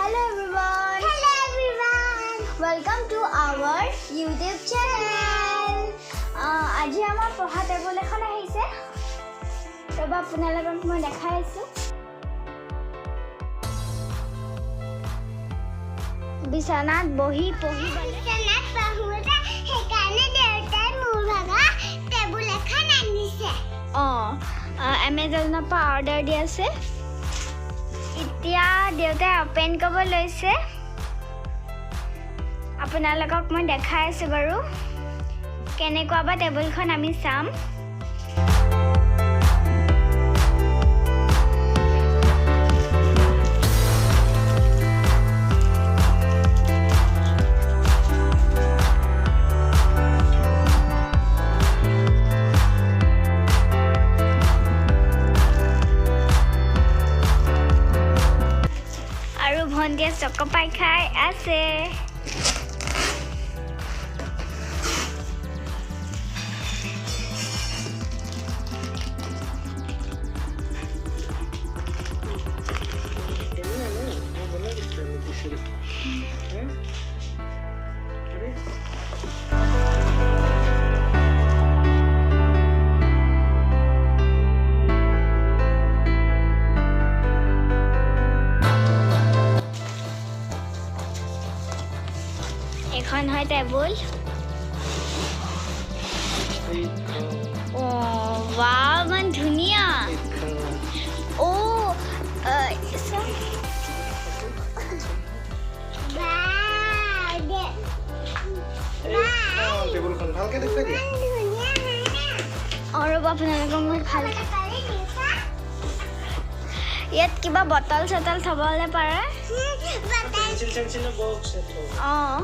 Hello everyone. Hello everyone. Welcome to our YouTube channel. আজি আমাৰ পঢ়া টেবুল এখন আহিছে। ৰবা আপোনালোকক মই দেখাই আছো। বিছনাত বহি পঢ়িবলৈ সেইকাৰণে দেউতাই মোৰ ভাগা টেবুল এখন আনিছে। এমেজনৰ পৰা অৰ্ডাৰ দি আছে। এতিয়া দেউতাই অপেন কৰিব লৈছে। আপোনালোকক মই দেখাই আছো বাৰু কেনেকুৱা বা টেবুলখন আমি চাম। আৰু ভণ্টিয়ে চকপাই খাই আছে। এখন হয় টেবুল। ৱাও ইমান ধুনীয়া। টেবুলখন ভালকে দেখুৱাই দিয়া। আৰু আপোনালোকক মই ভালকে ইয়াত কিবা বটল চটল থবলৈ পাৰে। পেঞ্চিল বক্স অঁ